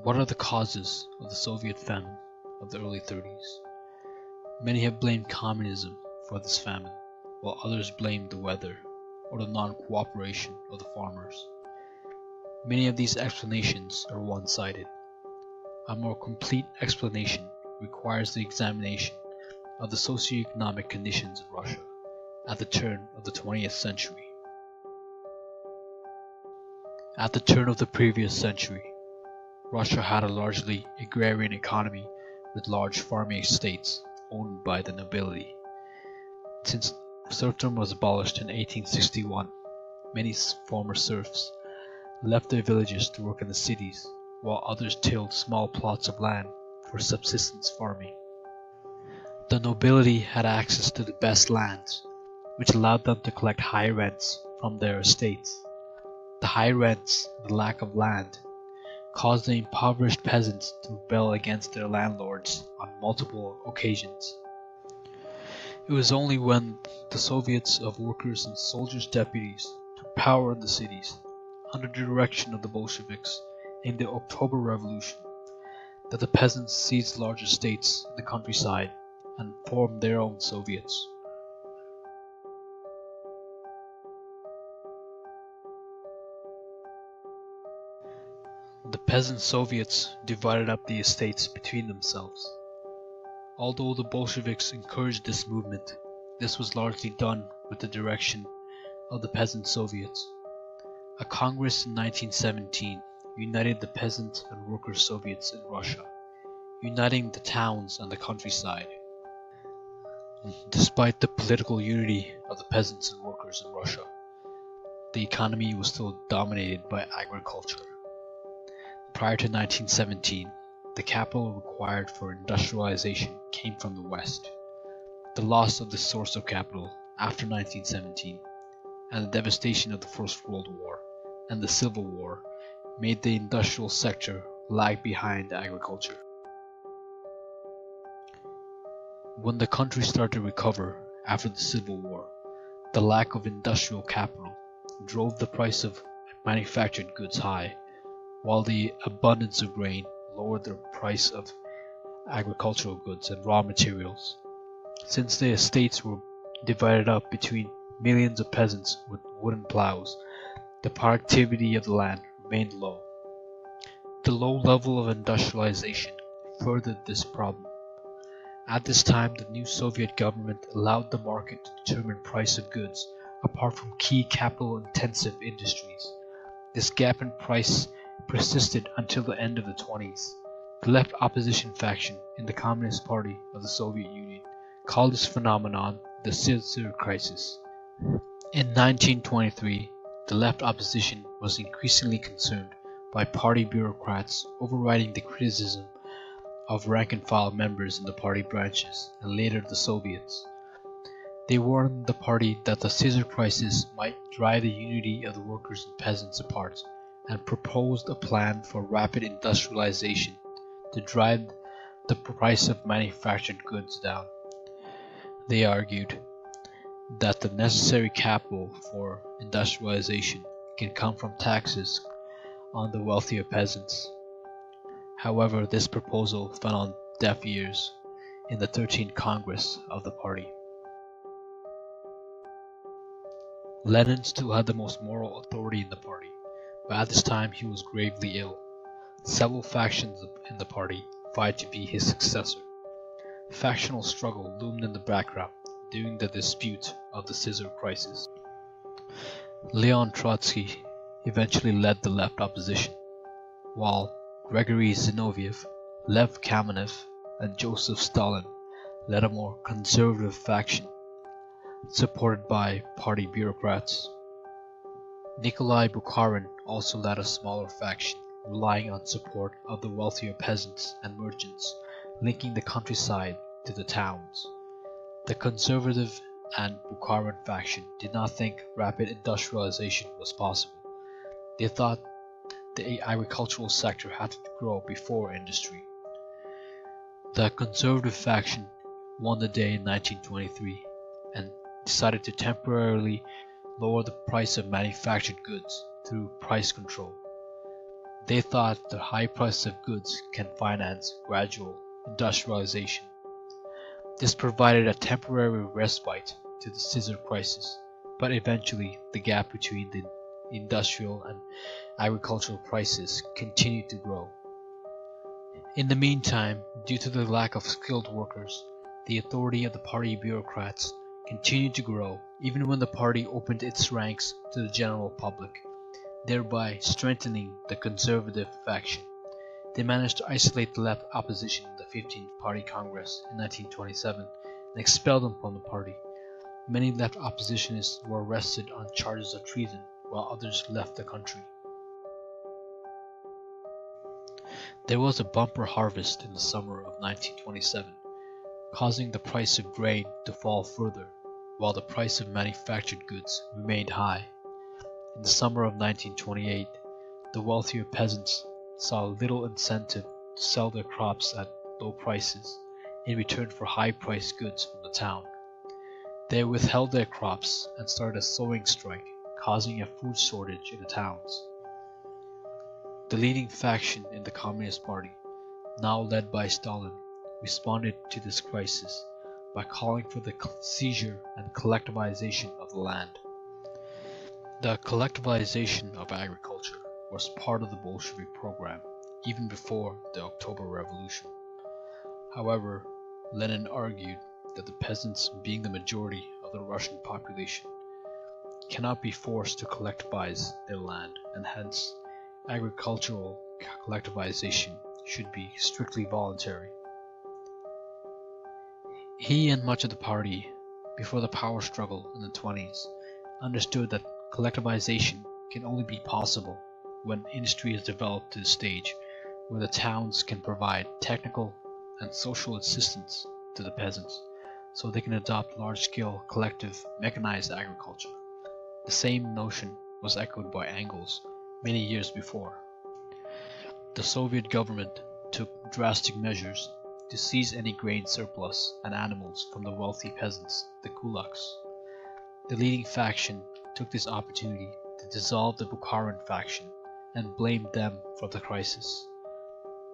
What are the causes of the Soviet famine of the early 30s? Many have blamed communism for this famine, while others blamed the weather or the non-cooperation of the farmers. Many of these explanations are one-sided. A more complete explanation requires the examination of the socioeconomic conditions of Russia at the turn of the 20th century. At the turn of the previous century, Russia had a largely agrarian economy with large farming estates owned by the nobility. Since serfdom was abolished in 1861, many former serfs left their villages to work in the cities, while others tilled small plots of land for subsistence farming. The nobility had access to the best lands, which allowed them to collect high rents from their estates. The high rents and the lack of land caused the impoverished peasants to rebel against their landlords on multiple occasions. It was only when the Soviets of Workers' and Soldiers' Deputies took power in the cities, under the direction of the Bolsheviks in the October Revolution, that the peasants seized large estates in the countryside and formed their own Soviets. The peasant Soviets divided up the estates between themselves. Although the Bolsheviks encouraged this movement, this was largely done with the direction of the peasant Soviets. A Congress in 1917 united the peasant and worker Soviets in Russia, uniting the towns and the countryside. Despite the political unity of the peasants and workers in Russia, the economy was still dominated by agriculture. Prior to 1917, the capital required for industrialization came from the West. The loss of this source of capital after 1917 and the devastation of the First World War and the Civil War made the industrial sector lag behind agriculture. When the country started to recover after the Civil War, the lack of industrial capital drove the price of manufactured goods high, while the abundance of grain lowered the price of agricultural goods and raw materials. Since the estates were divided up between millions of peasants with wooden plows, the productivity of the land remained low. The low level of industrialization furthered this problem. At this time, the new Soviet government allowed the market to determine price of goods apart from key capital-intensive industries. This gap in price persisted until the end of the 20s. The left opposition faction in the Communist Party of the Soviet Union called this phenomenon the Scissor Crisis. In 1923, the left opposition was increasingly concerned by party bureaucrats overriding the criticism of rank-and-file members in the party branches and later the Soviets. They warned the party that the Scissor Crisis might drive the unity of the workers and peasants apart, and proposed a plan for rapid industrialization to drive the price of manufactured goods down. They argued that the necessary capital for industrialization can come from taxes on the wealthier peasants. However, this proposal fell on deaf ears in the 13th Congress of the party. Lenin still had the most moral authority in the party, but at this time he was gravely ill. Several factions in the party vied to be his successor. Factional struggle loomed in the background during the dispute of the Scissor Crisis. Leon Trotsky eventually led the left opposition, while Gregory Zinoviev, Lev Kamenev, and Joseph Stalin led a more conservative faction, supported by party bureaucrats. Nikolai Bukharin also led a smaller faction, relying on support of the wealthier peasants and merchants, linking the countryside to the towns. The conservative and Bukharin faction did not think rapid industrialization was possible. They thought the agricultural sector had to grow before industry. The conservative faction won the day in 1923 and decided to temporarily lower the price of manufactured goods through price control. They thought the high price of goods can finance gradual industrialization. This provided a temporary respite to the scissor crisis, but eventually the gap between the industrial and agricultural prices continued to grow. In the meantime, due to the lack of skilled workers, the authority of the party bureaucrats continued to grow even when the party opened its ranks to the general public, thereby strengthening the conservative faction. They managed to isolate the left opposition in the 15th Party Congress in 1927 and expel them from the party. Many left oppositionists were arrested on charges of treason, while others left the country. There was a bumper harvest in the summer of 1927, causing the price of grain to fall further, while the price of manufactured goods remained high. In the summer of 1928, the wealthier peasants saw little incentive to sell their crops at low prices in return for high-priced goods from the town. They withheld their crops and started a sowing strike, causing a food shortage in the towns. The leading faction in the Communist Party, now led by Stalin, responded to this crisis by calling for the seizure and collectivization of the land. The collectivization of agriculture was part of the Bolshevik program even before the October Revolution. However, Lenin argued that the peasants, being the majority of the Russian population, cannot be forced to collectivize their land, and hence agricultural collectivization should be strictly voluntary. He and much of the party, before the power struggle in the 20s, understood that collectivization can only be possible when industry is developed to the stage where the towns can provide technical and social assistance to the peasants so they can adopt large-scale collective mechanized agriculture. The same notion was echoed by Engels many years before. The Soviet government took drastic measures to seize any grain surplus and animals from the wealthy peasants, the kulaks. The leading faction took this opportunity to dissolve the Bukharin faction and blamed them for the crisis.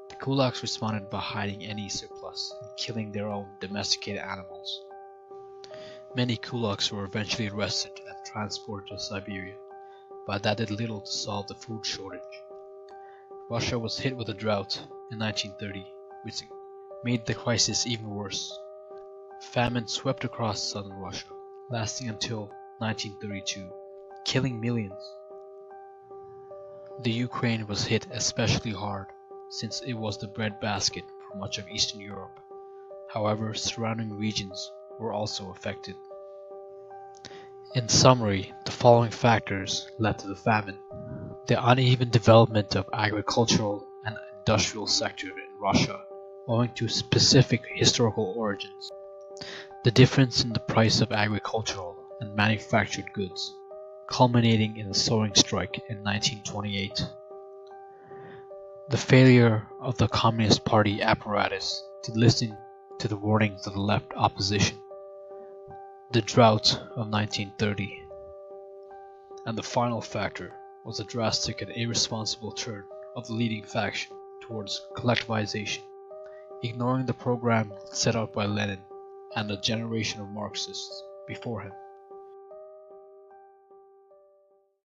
The kulaks responded by hiding any surplus and killing their own domesticated animals. Many kulaks were eventually arrested and transported to Siberia, but that did little to solve the food shortage. Russia was hit with a drought in 1930, which made the crisis even worse. Famine swept across southern Russia, lasting until 1932, killing millions. The Ukraine was hit especially hard, since it was the breadbasket for much of Eastern Europe. However, surrounding regions were also affected. In summary, the following factors led to the famine: the uneven development of agricultural and industrial sector in Russia, owing to specific historical origins; the difference in the price of agricultural and manufactured goods, culminating in the sowing strike in 1928; the failure of the Communist Party apparatus to listen to the warnings of the left opposition; the drought of 1930; and the final factor was a drastic and irresponsible turn of the leading faction towards collectivization, ignoring the program set out by Lenin and a generation of Marxists before him.